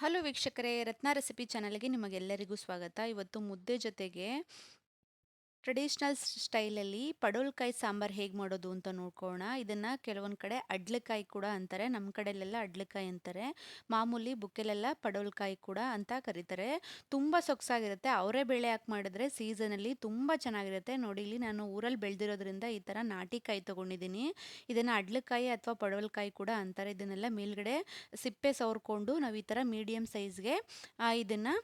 Hello ವೀಕ್ಷಕರೇ, ರತ್ನ recipe ಚಾನಲ್ಗೆ ನಿಮಗೆಲ್ಲರಿಗೂ ಸ್ವಾಗತ. ಇವತ್ತು ಮುದ್ದೆ ಜೊತೆಗೆ ಟ್ರೆಡಿಷನಲ್ ಸ್ಟೈಲಲ್ಲಿ ಪಡವಲಕಾಯಿ ಸಾಂಬಾರು ಹೇಗೆ ಮಾಡೋದು ಅಂತ ನೋಡ್ಕೊಳ್ಳೋಣ. ಇದನ್ನು ಕೆಲವೊಂದು ಕಡೆ ಅಡ್ಲಕಾಯಿ ಕೂಡ ಅಂತಾರೆ, ನಮ್ಮ ಕಡೆಯಲ್ಲೆಲ್ಲ ಅಡ್ಲಕಾಯಿ ಅಂತಾರೆ. ಮಾಮೂಲಿ ಬುಕ್ಕೆಲೆಲ್ಲ ಪಡವಲಕಾಯಿ ಕೂಡ ಅಂತ ಕರೀತಾರೆ. ತುಂಬ ಸೊಗಸಾಗಿರುತ್ತೆ. ಅವರೇ ಬೇಳೆ ಹಾಕಿ ಮಾಡಿದ್ರೆ ಸೀಸನಲ್ಲಿ ತುಂಬ ಚೆನ್ನಾಗಿರುತ್ತೆ. ನೋಡಿ, ಇಲ್ಲಿ ನಾನು ಊರಲ್ಲಿ ಬೆಳೆದಿರೋದ್ರಿಂದ ಈ ಥರ ನಾಟಿ ಕಾಯಿ ತೊಗೊಂಡಿದ್ದೀನಿ. ಇದನ್ನು ಅಡ್ಲಕಾಯಿ ಅಥವಾ ಪಡವಲಕಾಯಿ ಕೂಡ ಅಂತಾರೆ. ಇದನ್ನೆಲ್ಲ ಮೇಲ್ಗಡೆ ಸಿಪ್ಪೆ ಸವರ್ಕೊಂಡು ನಾವು ಈ ಥರ ಮೀಡಿಯಮ್ ಸೈಜ್ಗೆ ಇದನ್ನು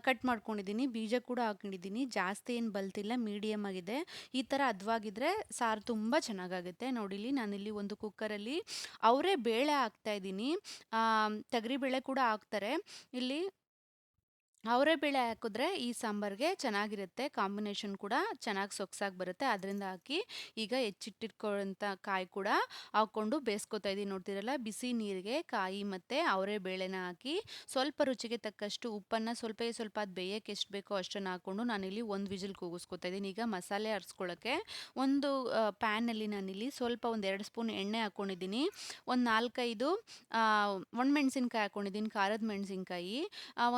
ಕಟ್ ಮಾಡ್ಕೊಂಡಿದ್ದೀನಿ. ಬೀಜ ಕೂಡ ಹಾಕೊಂಡಿದ್ದೀನಿ. ಜಾಸ್ತಿ ಏನು ಬಲ್ತಿಲ್ಲ, ಮೀಡಿಯಮ್ ಆಗಿದೆ. ಈ ಥರ ಹದವಾಗಿದ್ರೆ ಸಾರು ತುಂಬ ಚೆನ್ನಾಗಾಗುತ್ತೆ. ನೋಡಿ, ಇಲ್ಲಿ ನಾನಿಲ್ಲಿ ಒಂದು ಕುಕ್ಕರಲ್ಲಿ ಅವರೇ ಬೇಳೆ ಹಾಕ್ತಾ ಇದ್ದೀನಿ. ತೊಗರಿಬೇಳೆ ಕೂಡ ಹಾಕ್ತಾರೆ ಇಲ್ಲಿ. ಅವರೆಬೇಳೆ ಹಾಕಿದ್ರೆ ಈ ಸಾಂಬಾರಿಗೆ ಚೆನ್ನಾಗಿರುತ್ತೆ. ಕಾಂಬಿನೇಷನ್ ಕೂಡ ಚೆನ್ನಾಗಿ ಸೊಗಸಾಗಿ ಬರುತ್ತೆ. ಅದರಿಂದ ಹಾಕಿ ಈಗ ಹೆಚ್ಚಿಟ್ಟಿಟ್ಕೊಳ್ಳೋಂಥ ಕಾಯಿ ಕೂಡ ಹಾಕ್ಕೊಂಡು ಬೇಯಿಸ್ಕೊತಾ ಇದ್ದೀನಿ. ನೋಡ್ತಿರಲ್ಲ, ಬಿಸಿ ನೀರಿಗೆ ಕಾಯಿ ಮತ್ತು ಅವರೆಬೇಳೆನ ಹಾಕಿ ಸ್ವಲ್ಪ ರುಚಿಗೆ ತಕ್ಕಷ್ಟು ಉಪ್ಪನ್ನು ಸ್ವಲ್ಪ ಅದು ಬೇಯೋಕ್ಕೆ ಎಷ್ಟು ಬೇಕೋ ಅಷ್ಟನ್ನು ಹಾಕ್ಕೊಂಡು ನಾನಿಲ್ಲಿ ಒಂದು ವಿಜಿಲ್ ಕೂಗಿಸ್ಕೊತಾ ಇದ್ದೀನಿ. ಈಗ ಮಸಾಲೆ ಅರ್ಸ್ಕೊಳ್ಳೋಕ್ಕೆ ಒಂದು ಪ್ಯಾನಲ್ಲಿ ನಾನಿಲ್ಲಿ ಸ್ವಲ್ಪ ಒಂದು 2 ಸ್ಪೂನ್ ಎಣ್ಣೆ ಹಾಕ್ಕೊಂಡಿದ್ದೀನಿ. ಒಂದು 4-5 ಒಣಮೆಣಸಿನ್ಕಾಯಿ ಹಾಕ್ಕೊಂಡಿದ್ದೀನಿ, ಖಾರದ ಮೆಣಸಿನ್ಕಾಯಿ.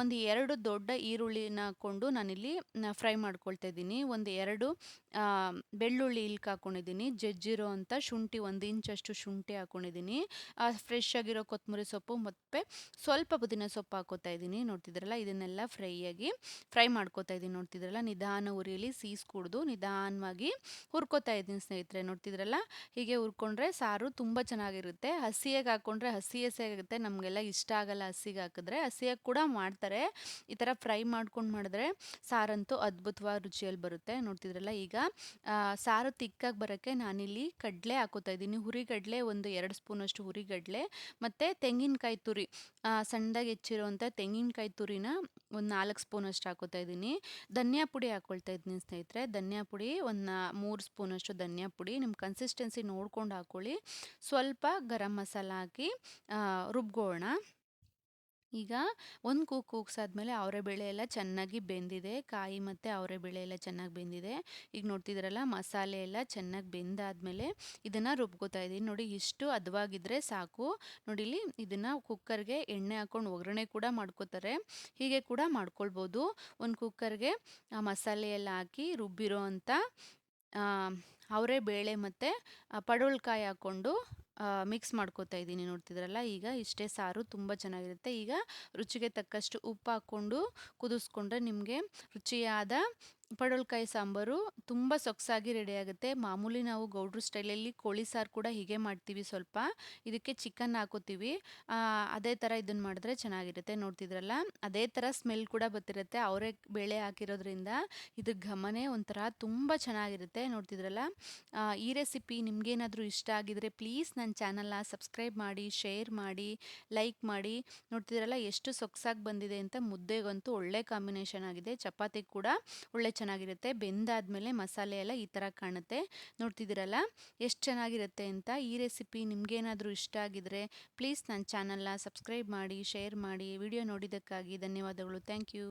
ಒಂದು 2 ದೊಡ್ಡ ಈರುಳ್ಳಿನ ಹಾಕ್ಕೊಂಡು ನಾನಿಲ್ಲಿ ಫ್ರೈ ಮಾಡ್ಕೊಳ್ತಾ ಇದ್ದೀನಿ. ಒಂದು 2 ಬೆಳ್ಳುಳ್ಳಿ ಇಲ್ಕ್ ಹಾಕ್ಕೊಂಡಿದ್ದೀನಿ. ಜಜ್ಜಿರೋ ಅಂಥ ಶುಂಠಿ, 1 ಇಂಚಷ್ಟು ಶುಂಠಿ ಹಾಕ್ಕೊಂಡಿದ್ದೀನಿ. ಫ್ರೆಶ್ ಆಗಿರೋ ಕೊತ್ತಂಬರಿ ಸೊಪ್ಪು ಮತ್ತು ಸ್ವಲ್ಪ ಪುದೀನ ಸೊಪ್ಪು ಹಾಕ್ಕೋತಾ ಇದ್ದೀನಿ. ನೋಡ್ತಿದ್ರಲ್ಲ, ಇದನ್ನೆಲ್ಲ ಫ್ರೈ ಮಾಡ್ಕೋತಾ ಇದ್ದೀನಿ. ನೋಡ್ತಿದ್ರಲ್ಲ, ನಿಧಾನ ಉರಿಯಲ್ಲಿ ಸೀಸ್ಕೂಡ್ದು ನಿಧಾನವಾಗಿ ಹುರ್ಕೋತಾ ಇದ್ದೀನಿ ಸ್ನೇಹಿತರೆ. ನೋಡ್ತಿದ್ರಲ್ಲ, ಹೀಗೆ ಹುರ್ಕೊಂಡ್ರೆ ಸಾರು ತುಂಬ ಚೆನ್ನಾಗಿರುತ್ತೆ. ಹಸಿಯಾಗಿ ಹಾಕ್ಕೊಂಡ್ರೆ ಹಸಿ ಆಗುತ್ತೆ, ನಮಗೆಲ್ಲ ಇಷ್ಟ ಆಗಲ್ಲ. ಹಸಿಗೆ ಹಾಕಿದ್ರೆ ಹಸಿಯಾಗಿ ಕೂಡ ಮಾಡ್ತಾರೆ. ಈ ಥರ ಫ್ರೈ ಮಾಡ್ಕೊಂಡು ಮಾಡಿದ್ರೆ ಸಾರಂತೂ ಅದ್ಭುತವಾದ ರುಚಿಯಲ್ಲಿ ಬರುತ್ತೆ. ನೋಡ್ತಿದ್ರಲ್ಲ, ಈಗ ಸಾರು ತಿಕ್ಕಾಗಿ ಬರೋಕ್ಕೆ ನಾನಿಲ್ಲಿ ಕಡಲೆ ಹಾಕೋತಾ ಇದ್ದೀನಿ. ಹುರಿಗಡಲೆ ಒಂದು 2 ಸ್ಪೂನಷ್ಟು ಹುರಿಗಡಲೆ ಮತ್ತು ತೆಂಗಿನಕಾಯಿ ತುರಿ, ಸಣ್ಣದಾಗಿ ಹೆಚ್ಚಿರೋವಂಥ ತೆಂಗಿನಕಾಯಿ ತುರಿನ ಒಂದು 4 ಸ್ಪೂನಷ್ಟು ಹಾಕೋತಾ ಇದ್ದೀನಿ. ಧನಿಯಾ ಪುಡಿ ಹಾಕ್ಕೊಳ್ತಾ ಇದ್ದೀನಿ ಸ್ನೇಹಿತರೆ. ಧನಿಯಾ ಪುಡಿ ಒಂದು 3 ಸ್ಪೂನಷ್ಟು ಧನಿಯಾ ಪುಡಿ, ನಿಮ್ಮ ಕನ್ಸಿಸ್ಟೆನ್ಸಿ ನೋಡ್ಕೊಂಡು ಹಾಕ್ಕೊಳ್ಳಿ. ಸ್ವಲ್ಪ ಗರಂ ಮಸಾಲ ಹಾಕಿ ರುಬ್ಕೊಳ್ಳೋಣ. ಈಗ ಒಂದು ಕೂಗ್ಸಾದ್ಮೇಲೆ ಅವರೆಬೇಳೆ ಎಲ್ಲ ಚೆನ್ನಾಗಿ ಬೆಂದಿದೆ. ಕಾಯಿ ಮತ್ತು ಅವರೆಬೇಳೆ ಎಲ್ಲ ಚೆನ್ನಾಗಿ ಬೆಂದಿದೆ. ಈಗ ನೋಡ್ತಿದ್ದೀರಲ್ಲ, ಮಸಾಲೆ ಎಲ್ಲ ಚೆನ್ನಾಗಿ ಬೆಂದಾದ್ಮೇಲೆ ಇದನ್ನು ರುಬ್ಕೋತಾ ಇದ್ದೀನಿ. ನೋಡಿ, ಇಷ್ಟು ಹದವಾಗಿದ್ರೆ ಸಾಕು. ನೋಡಿ, ಇಲ್ಲಿ ಇದನ್ನು ಕುಕ್ಕರ್ಗೆ ಎಣ್ಣೆ ಹಾಕ್ಕೊಂಡು ಒಗ್ಗರಣೆ ಕೂಡ ಮಾಡ್ಕೋತಾರೆ. ಹೀಗೆ ಕೂಡ ಮಾಡ್ಕೊಳ್ಬೋದು. ಒಂದು ಕುಕ್ಕರ್ಗೆ ಮಸಾಲೆ ಎಲ್ಲ ಹಾಕಿ ರುಬ್ಬಿರೋ ಅಂಥ ಅವರೆಬೇಳೆ ಮತ್ತು ಪಡವಲಕಾಯಿ ಹಾಕ್ಕೊಂಡು ಮಿಕ್ಸ್ ಮಾಡ್ಕೋತಾ ಇದ್ದೀನಿ. ನೋಡ್ತಿದ್ರಲ್ಲ, ಈಗ ಇಷ್ಟೇ ಸಾರು ತುಂಬ ಚೆನ್ನಾಗಿರುತ್ತೆ. ಈಗ ರುಚಿಗೆ ತಕ್ಕಷ್ಟು ಉಪ್ಪು ಹಾಕ್ಕೊಂಡು ಕುದಿಸ್ಕೊಂಡ್ರೆ ನಿಮಗೆ ರುಚಿಯಾದ ಪಡವಲಕಾಯಿ ಸಾಂಬಾರು ತುಂಬ ಸೊಗಸಾಗಿ ರೆಡಿಯಾಗುತ್ತೆ. ಮಾಮೂಲಿ ನಾವು ಗೌಡ್ರು ಸ್ಟೈಲಲ್ಲಿ ಕೋಳಿ ಸಾರು ಕೂಡ ಹೀಗೆ ಮಾಡ್ತೀವಿ. ಸ್ವಲ್ಪ ಇದಕ್ಕೆ ಚಿಕನ್ ಹಾಕೋತೀವಿ. ಅದೇ ಥರ ಇದನ್ನು ಮಾಡಿದ್ರೆ ಚೆನ್ನಾಗಿರುತ್ತೆ. ನೋಡ್ತಿದ್ರಲ್ಲ, ಅದೇ ಥರ ಸ್ಮೆಲ್ ಕೂಡ ಬರ್ತಿರುತ್ತೆ. ಅವರೇ ಬೇಳೆ ಹಾಕಿರೋದ್ರಿಂದ ಇದು ಘಮನೇ ಒಂಥರ ತುಂಬ ಚೆನ್ನಾಗಿರುತ್ತೆ. ನೋಡ್ತಿದ್ರಲ್ಲ, ಈ ರೆಸಿಪಿ ನಿಮಗೇನಾದರೂ ಇಷ್ಟ ಆಗಿದರೆ ಪ್ಲೀಸ್ ನನ್ನ ಚಾನಲ್ನ ಸಬ್ಸ್ಕ್ರೈಬ್ ಮಾಡಿ, ಶೇರ್ ಮಾಡಿ, ಲೈಕ್ ಮಾಡಿ. ನೋಡ್ತಿದ್ರಲ್ಲ, ಎಷ್ಟು ಸೊಗಸಾಗಿ ಬಂದಿದೆ ಅಂತ. ಮುದ್ದೆಗಂತೂ ಒಳ್ಳೆ ಕಾಂಬಿನೇಷನ್ ಆಗಿದೆ. ಚಪಾತಿ ಕೂಡ ಒಳ್ಳೆ ಚೆನ್ನಾಗಿರುತ್ತೆ. ಬೆಂದಾದ್ಮೇಲೆ ಮಸಾಲೆ ಎಲ್ಲ ಈ ಥರ ಕಾಣುತ್ತೆ. ನೋಡ್ತಿದ್ದೀರಲ್ಲ, ಎಷ್ಟು ಚೆನ್ನಾಗಿರುತ್ತೆ ಅಂತ. ಈ ರೆಸಿಪಿ ನಿಮಗೇನಾದರೂ ಇಷ್ಟ ಆಗಿದರೆ ಪ್ಲೀಸ್ ನನ್ನ ಚಾನಲ್ನ ಸಬ್ಸ್ಕ್ರೈಬ್ ಮಾಡಿ, ಶೇರ್ ಮಾಡಿ. ವಿಡಿಯೋ ನೋಡಿದ್ದಕ್ಕಾಗಿ ಧನ್ಯವಾದಗಳು. Thank you.